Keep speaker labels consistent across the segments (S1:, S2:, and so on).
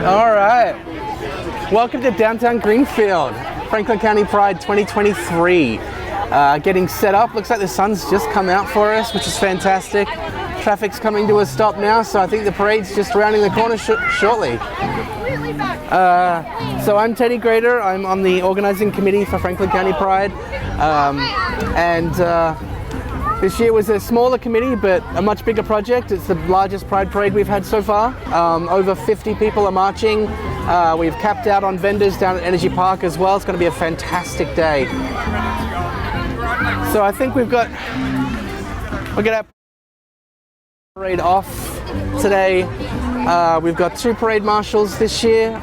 S1: All right, welcome to downtown Greenfield, Franklin County Pride 2023. Getting set up, looks like the sun's just come out for us, which is fantastic. Traffic's coming to a stop now, so I think the parade's just rounding the corner shortly. So I'm Teddy Grader, I'm on the organizing committee for Franklin County Pride, this year was a smaller committee, but a much bigger project. It's the largest Pride Parade we've had so far. Over 50 people are marching. We've capped out on vendors down at Energy Park as well. It's going to be a fantastic day. So I think we're going to have parade off today. We've got 2 parade marshals this year.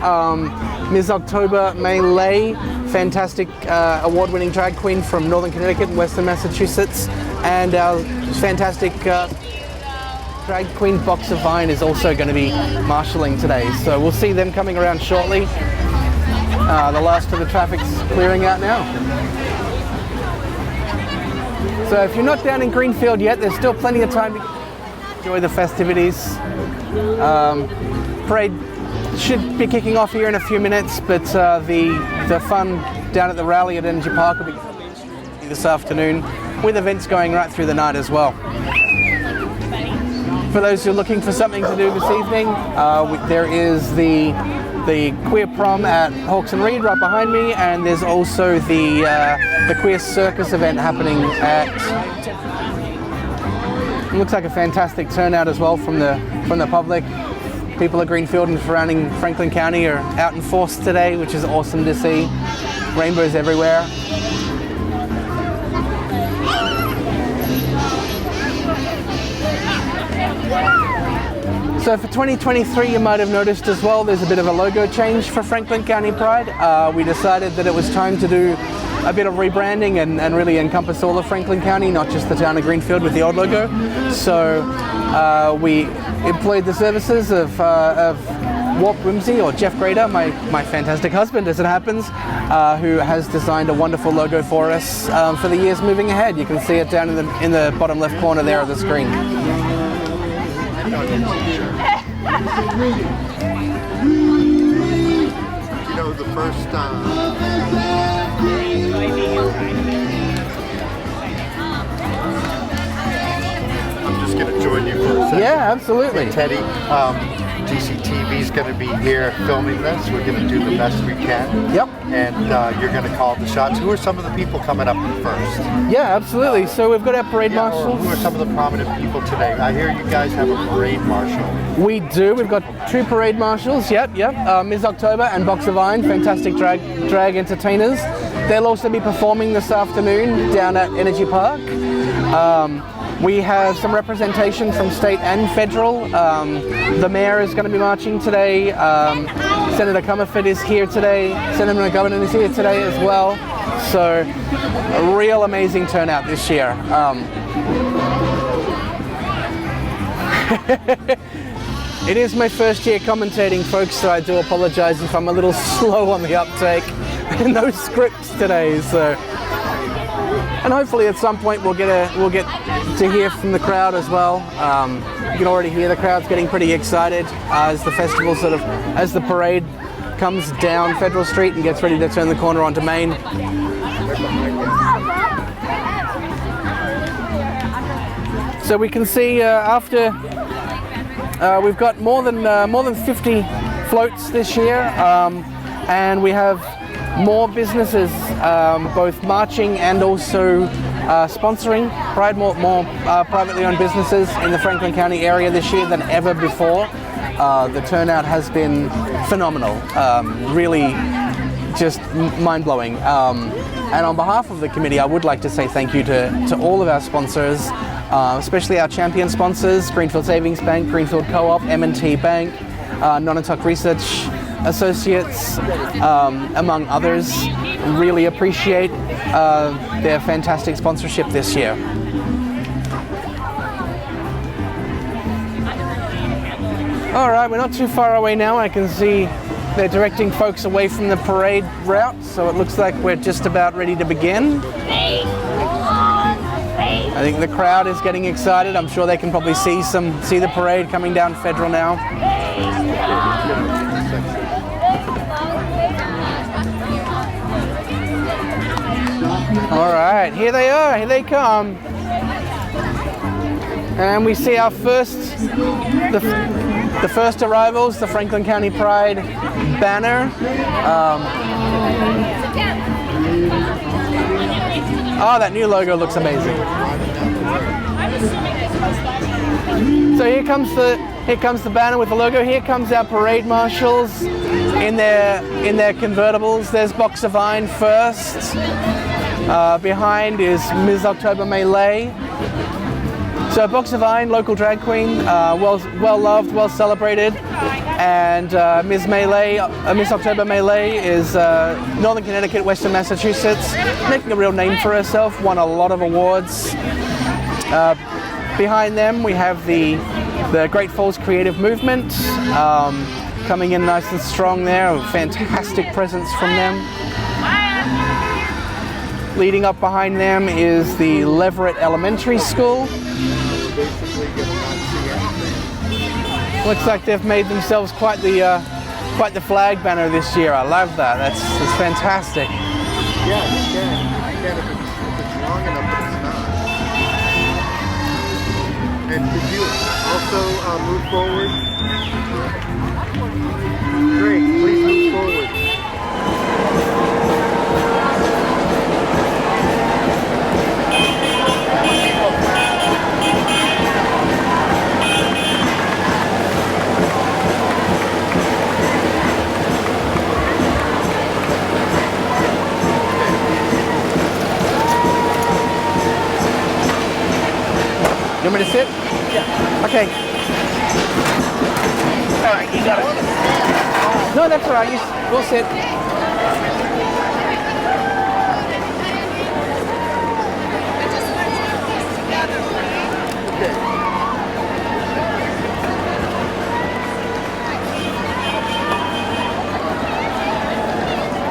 S1: Ms. October May Lay, fantastic award-winning drag queen from Northern Connecticut and Western Massachusetts, and our fantastic drag queen Boxer Vine is also going to be marshalling today. So we'll see them coming around shortly. The last of the traffic's clearing out now. So if you're not down in Greenfield yet, there's still plenty of time to enjoy the festivities. Parade should be kicking off here in a few minutes, but the fun down at the rally at Energy Park will be this afternoon, with events going right through the night as well. For those who are looking for something to do this evening, there is the Queer Prom at Hawks and Reed right behind me, and there's also the Queer Circus event happening at. It looks like a fantastic turnout as well from the public. People of Greenfield and surrounding Franklin County are out in force today, which is awesome to see. Rainbows everywhere. So for 2023, you might have noticed as well, there's a bit of a logo change for Franklin County Pride. We decided that it was time to do a bit of rebranding and really encompass all of Franklin County, not just the town of Greenfield with the old logo. So we employed the services of Warp Whimsy, or Jeff Grader, my fantastic husband as it happens, who has designed a wonderful logo for us for the years moving ahead. You can see it down in the bottom left corner there of the screen.
S2: You know, the first I'm just going to join you for a second.
S1: Yeah, absolutely.
S2: Teddy, GCTV is going to be here filming this. We're going to do the best we can.
S1: Yep.
S2: And you're going to call the shots. Who are some of the people coming up first?
S1: Yeah, absolutely. So we've got our parade marshals.
S2: Who are some of the prominent people today? I hear you guys have a parade marshal.
S1: We do. We've got 2 parade marshals. Yep. Ms. October and Boxer Vine, fantastic drag entertainers. They'll also be performing this afternoon down at Energy Park. We have some representation from state and federal. The mayor is going to be marching today. Senator Comerford is here today. Senator McGovern is here today as well. So a real amazing turnout this year. It is my first year commentating, folks, so I do apologize if I'm a little slow on the uptake. No scripts today, so. And hopefully at some point we'll get to hear from the crowd as well. You can already hear the crowd's getting pretty excited as the festival as the parade comes down Federal Street and gets ready to turn the corner onto Main. So we can see after we've got more than 50 floats this year, and we have more businesses both marching and also sponsoring Pride, more privately owned businesses in the Franklin County area this year than ever before. The turnout has been phenomenal, really just mind-blowing. And on behalf of the committee, I would like to say thank you to all of our sponsors. especially our champion sponsors, Greenfield Savings Bank, Greenfield Co-op, M&T Bank, Nonotuck Research Associates, among others. Really appreciate their fantastic sponsorship this year. All right, we're not too far away now. I can see they're directing folks away from the parade route, so it looks like we're just about ready to begin. I think the crowd is getting excited. I'm sure they can probably see the parade coming down Federal now. All right, here they are, here they come. And we see our the first arrivals, the Franklin County Pride banner. Oh, that new logo looks amazing. So here comes the banner with the logo. Here comes our parade marshals in their convertibles. There's Box of Vine first. Behind is Ms. October Melee. So Box of Vine, local drag queen, well loved, well celebrated, and Ms. October Melee is Northern Connecticut, Western Massachusetts, making a real name for herself. Won a lot of awards. Behind them we have the Great Falls Creative Movement, coming in nice and strong there. A fantastic presence from them. Leading up behind them is the Leverett Elementary School. Looks like they've made themselves quite the flag banner this year. I love that. That's fantastic.
S2: Yeah, you can if it's long enough, but it's not. And could you also move forward? Great, please move forward.
S1: You want me to sit? Yeah. Okay. All right, you got it. No, that's all right. We'll sit.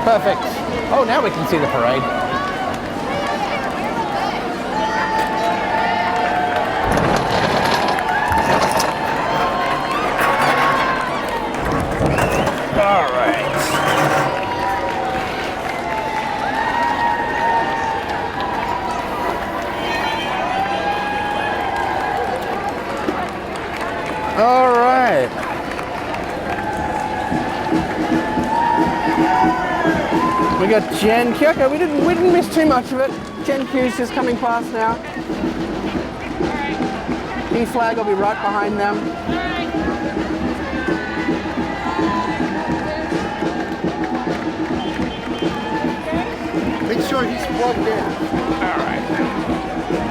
S1: Perfect. Oh, now we can see the parade. All right. All right. We got Jen Kyoko. We didn't miss too much of it. Jen Q's just coming past now. E-flag will be right behind them.
S2: Make sure he's plugged in.
S1: All right.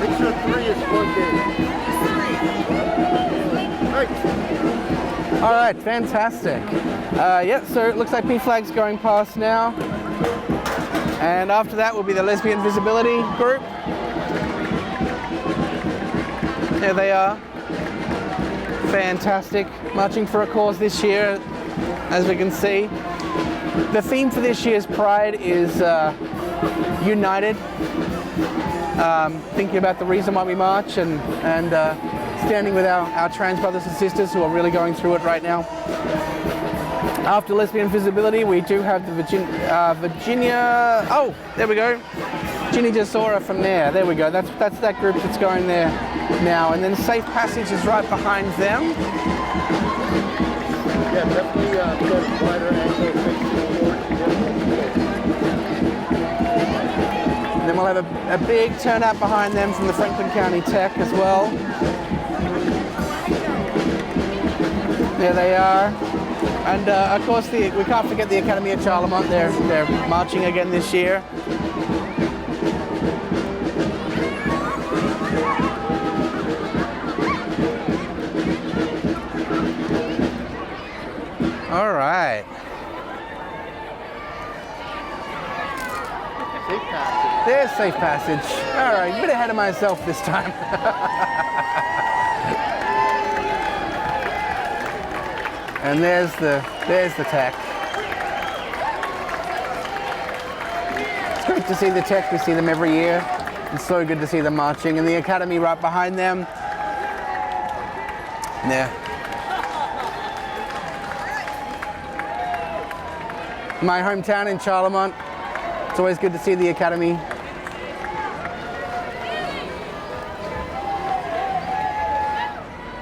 S2: Make sure 3 is plugged in. Right.
S1: All right, fantastic. Yeah, so it looks like P-flag's going past now. And after that will be the Lesbian Visibility group. There they are. Fantastic. Marching for a cause this year, as we can see. The theme for this year's Pride is United. Thinking about the reason why we march and standing with our trans brothers and sisters who are really going through it right now. After Lesbian Visibility, we do have the Virginia. Oh, there we go. Ginny Jasora from there. There we go. That's that group that's going there now. And then Safe Passage is right behind them.
S2: Yeah, definitely get a wider angle facing forward.
S1: And then we'll have a big turnout behind them from the Franklin County Tech as well. There they are. And of course, we can't forget the Academy of Charlemont. They're marching again this year. All right.
S2: Safe passage.
S1: There's safe passage. All right, a bit ahead of myself this time. And there's the tech. It's great to see the tech. We see them every year. It's so good to see them marching, and the academy right behind them. There. My hometown in Charlemont. It's always good to see the academy.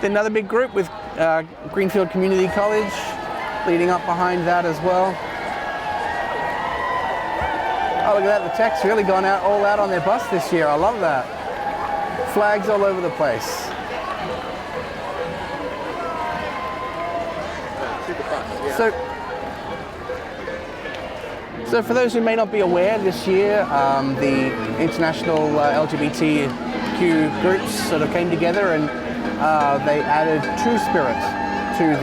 S1: Another big group with Greenfield Community College leading up behind that as well. Oh, look at that, the tech's really gone out all out on their bus this year. I love that. Flags all over the place. So for those who may not be aware, this year the international LGBTQ groups sort of came together and they added True Spirit to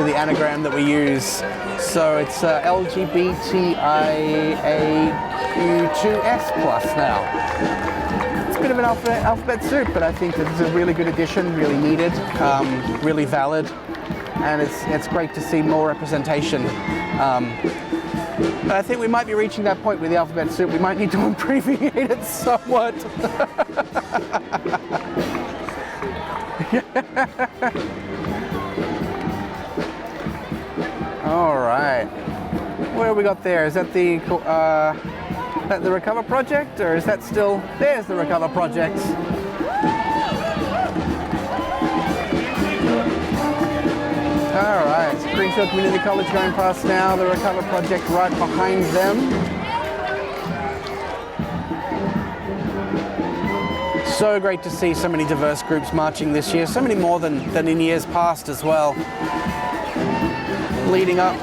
S1: the anagram that we use. So it's LGBTIAQ2S plus now. It's a bit of an alphabet soup, but I think that it's a really good addition, really needed, really valid, and it's great to see more representation. But I think we might be reaching that point with the alphabet soup. We might need to abbreviate it somewhat. All right. What have we got there? Is that the Recover Project, or is that still? There's the Recover Project. All right. It's Greenfield Community College going past now. The Recover Project right behind them. So great to see so many diverse groups marching this year, so many more than in years past as well. Leading up,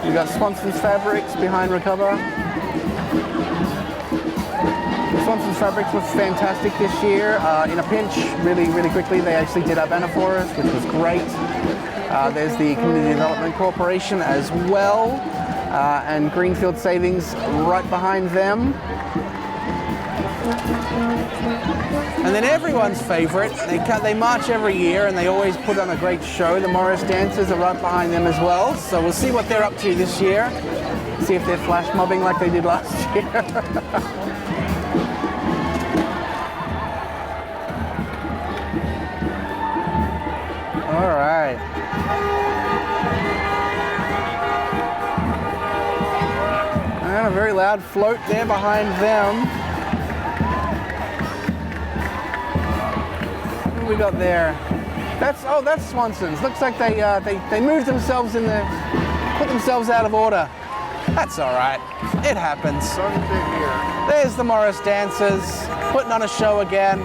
S1: we've got Swanson's Fabrics behind Recover. Swanson's Fabrics was fantastic this year. In a pinch, really quickly, they actually did our banner for us, which was great. There's the Community Development Corporation as well, and Greenfield Savings right behind them. And then everyone's favorite, they march every year and they always put on a great show. The Morris Dancers are right behind them as well. So we'll see what they're up to this year. See if they're flash mobbing like they did last year. All right. And a very loud float there behind them. We got there. That's Swanson's. Looks like they moved themselves put themselves out of order. That's all right. It happens. There's the Morris Dancers putting on a show again.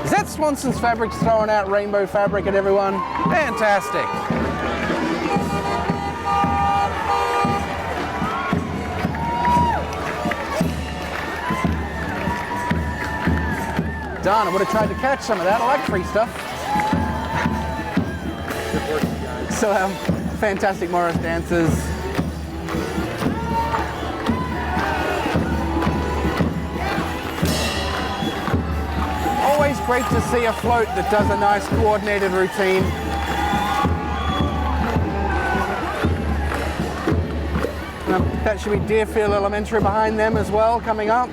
S1: Is that Swanson's Fabrics throwing out rainbow fabric at everyone? Fantastic. Darn, I would have tried to catch some of that. I like free stuff. So fantastic Morris Dancers. Always great to see a float that does a nice coordinated routine. That should be Deerfield Elementary behind them as well, coming up.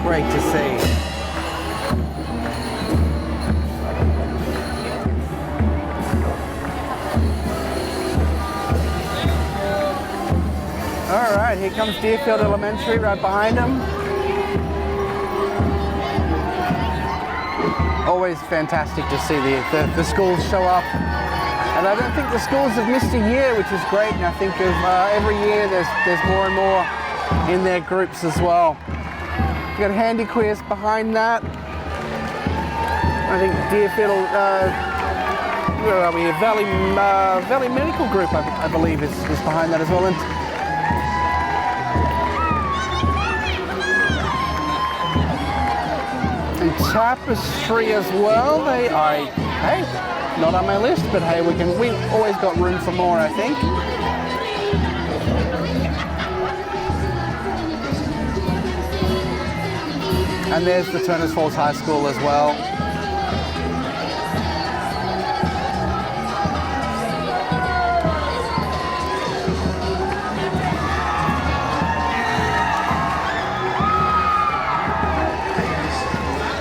S1: Great to see. All right, here comes Deerfield Elementary right behind them. Always fantastic to see the schools show up And I don't think the schools have missed a year, which is great. And I think every year there's more and more in their groups as well. We've got Handy Queers behind that. I think Deerfield, where are we? Valley Medical Group, I believe, is behind that as well. And Tapestry as well. Hey, not on my list, but hey, we always got room for more, I think. And there's the Turners Falls High School as well.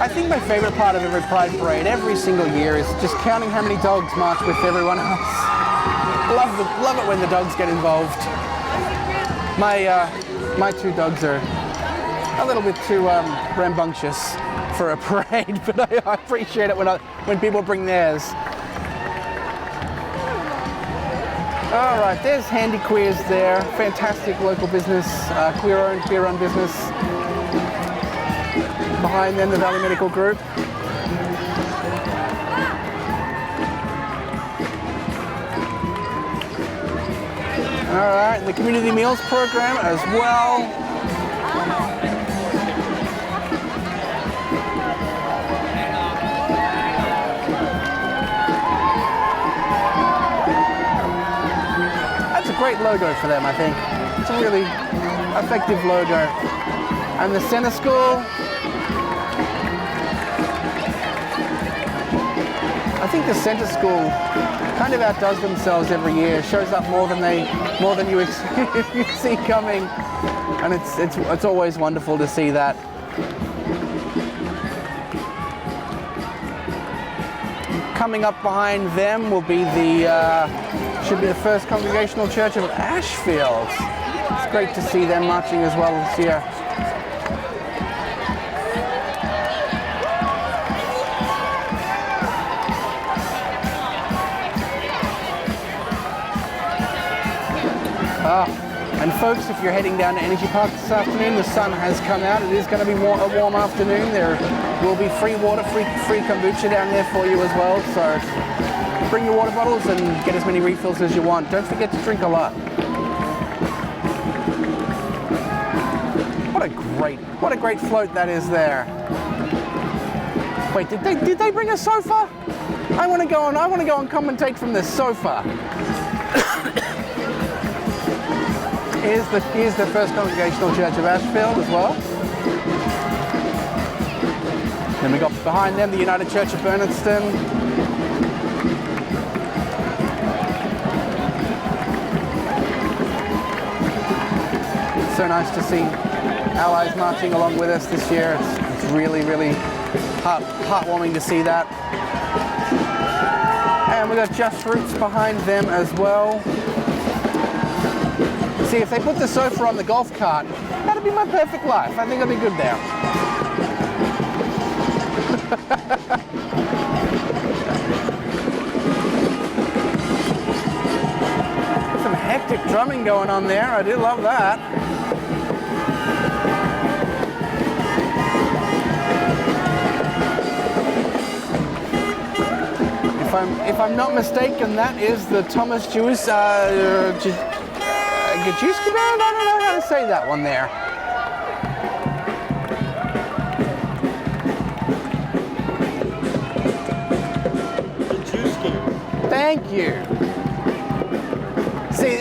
S1: I think my favorite part of every Pride Parade every single year is just counting how many dogs march with everyone else. Love it when the dogs get involved. My two dogs are a little bit too rambunctious for a parade, but I appreciate it when people bring theirs. All right, there's Handy Queers there. Fantastic local business, queer-owned business. Behind them, the Valley Medical Group. All right, the Community Meals Program as well. That's a great logo for them, I think. It's a really effective logo. And the Center School. I think the Center School kind of outdoes themselves every year. Shows up more than you see coming, and it's always wonderful to see that. Coming up behind them will be should be the First Congregational Church of Ashfield. It's great to see them marching as well this year. And folks, if you're heading down to Energy Park this afternoon, the sun has come out. It is going to be a warm afternoon. There will be free water, free kombucha down there for you as well. So bring your water bottles and get as many refills as you want. Don't forget to drink a lot. What a great float that is there. Wait, did they bring a sofa? I want to go and commentate from this sofa. Here's the First Congregational Church of Ashfield as well. Then we got behind them the United Church of Bernardston. So nice to see allies marching along with us this year. It's really, really heartwarming to see that. And we got Just Roots behind them as well. See, if they put the sofa on the golf cart, that'd be my perfect life. I think I'd be good there. Some hectic drumming going on there. I do love that. If I'm not mistaken, that is the Thomas Jewis Gajewski Band? I don't know how to say that one there. Thank you. See,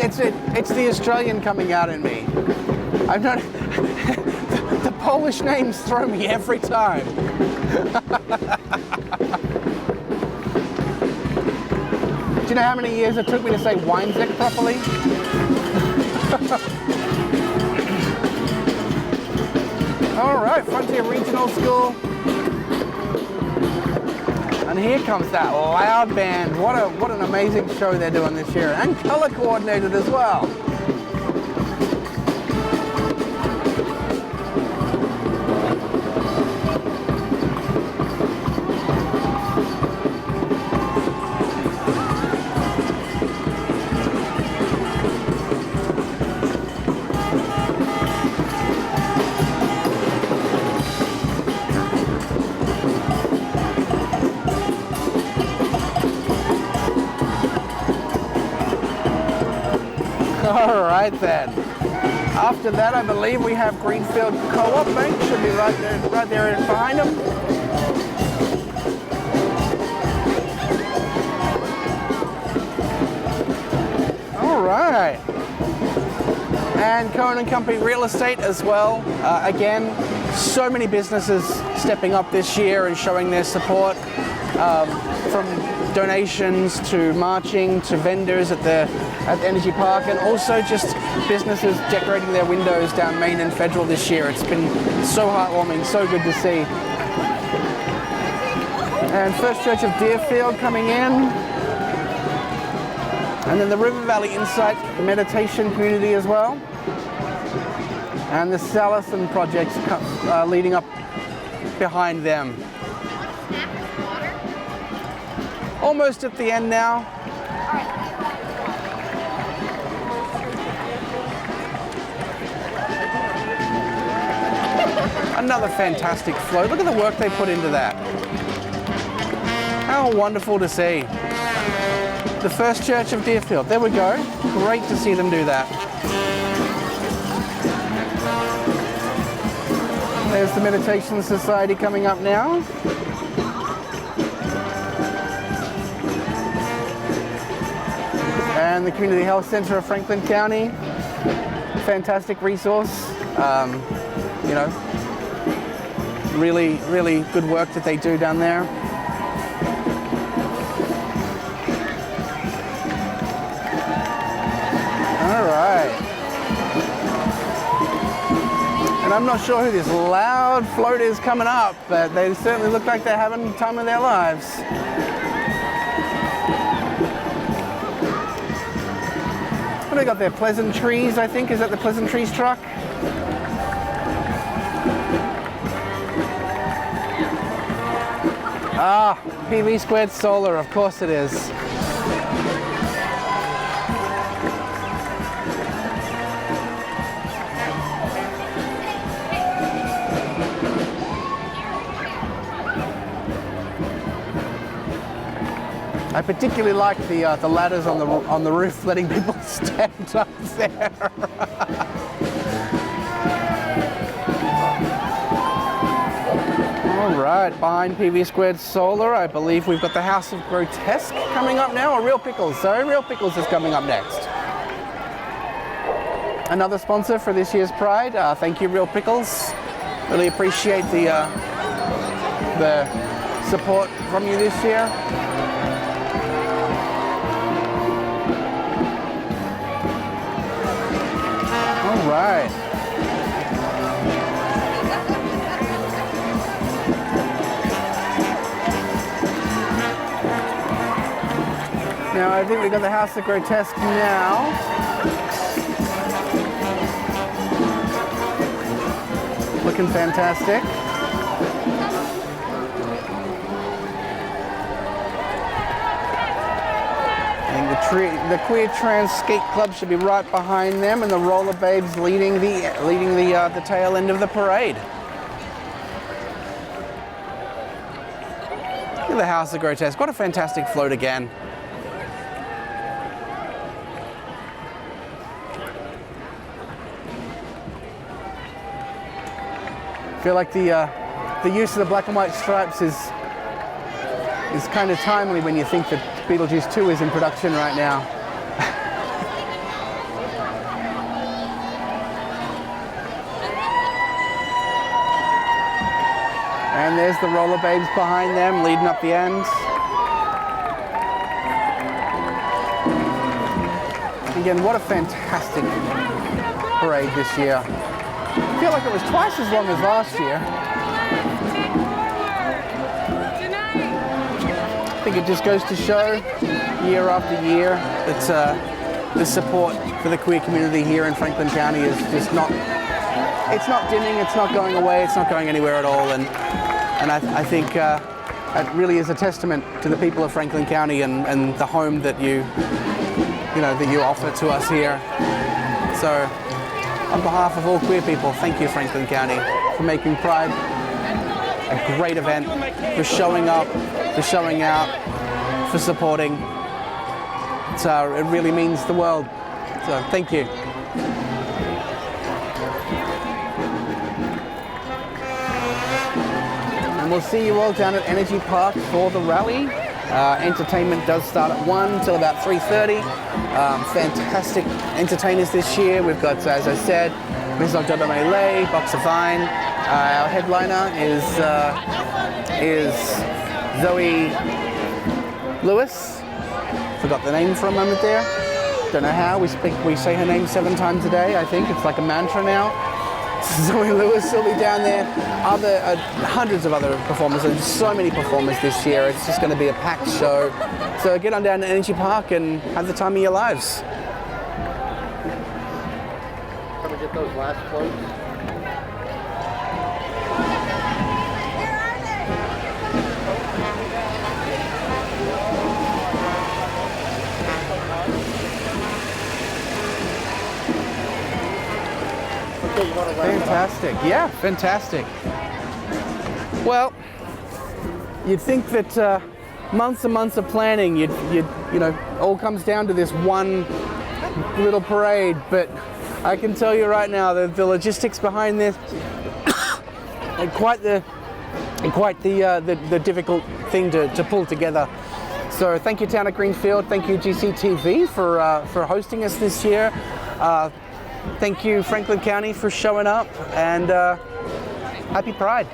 S1: it's the Australian coming out in me. I'm not. The Polish names throw me every time. Do you know how many years it took me to say Weinzek properly? All right, Frontier Regional School. And here comes that loud band. What an amazing show they're doing this year. And color coordinated as well. All right then. After that, I believe we have Greenfield Co-op Bank. Should be right there behind them. All right. And Cohen & Company Real Estate as well. Again, so many businesses stepping up this year and showing their support, from donations to marching to vendors at the Energy Park, and also just businesses decorating their windows down Main and Federal this year. It's been so heartwarming, so good to see. And First Church of Deerfield coming in. And then the River Valley Insight Meditation Community as well. And the Salison projects leading up behind them. Almost at the end now. Another fantastic float. Look at the work they put into that. How wonderful to see. The First Church of Deerfield. There we go. Great to see them do that. There's the Meditation Society coming up now. And the Community Health Center of Franklin County. Fantastic resource. You know, really, really good work that they do down there. All right. And I'm not sure who this loud float is coming up, but they certainly look like they're having the time of their lives. What do they got there? Pleasant Trees, I think. Is that the Pleasant Trees truck? Ah, PV Squared Solar, of course it is. I particularly like the ladders on the roof, letting people stand up there. All right, behind PV Squared Solar, I believe we've got the House of Grotesque coming up now, or Real Pickles. Sorry, Real Pickles is coming up next. Another sponsor for this year's Pride. Thank you, Real Pickles. Really appreciate the support from you this year. All right. Now I think we've got the House of Grotesque now. Looking fantastic. And the Queer Trans Skate Club should be right behind them, and the Roller Babes leading the tail end of the parade. Look at the House of Grotesque. What a fantastic float again. I feel like the use of the black and white stripes is kind of timely when you think that Beetlejuice 2 is in production right now. And there's the Roller Babes behind them, leading up the end. Again, what a fantastic parade this year. I feel like it was twice as long as last year. I think it just goes to show, year after year, that the support for the queer community here in Franklin County is just not, it's not dimming, it's not going away, it's not going anywhere at all. And I think it really is a testament to the people of Franklin County and the home that you offer to us here. So, on behalf of all queer people, thank you, Franklin County, for making Pride a great event, for showing up, for showing out, for supporting. So it really means the world So thank you. And we'll see you all down at Energy Park for the rally. Entertainment does start at 1 till about 3:30. Fantastic entertainers this year. We've got, as I said, Ms. October Melee, Box of Vine. Our headliner is Zoe Lewis. Forgot the name for a moment there. Don't know how. We say her name 7 times a day. I think it's like a mantra now. Zoe Lewis will be down there. Hundreds of other performers. There's so many performers this year. It's just going to be a packed show. So get on down to Energy Park and have the time of your lives.
S2: Come and get those last floats.
S1: Fantastic. Yeah, fantastic. Well, you'd think that months and months of planning, you know, all comes down to this one little parade. But I can tell you right now that the logistics behind this are quite the difficult thing to pull together. So thank you, Town of Greenfield. Thank you, GCTV, for hosting us this year. Thank you, Franklin County, for showing up, and happy Pride.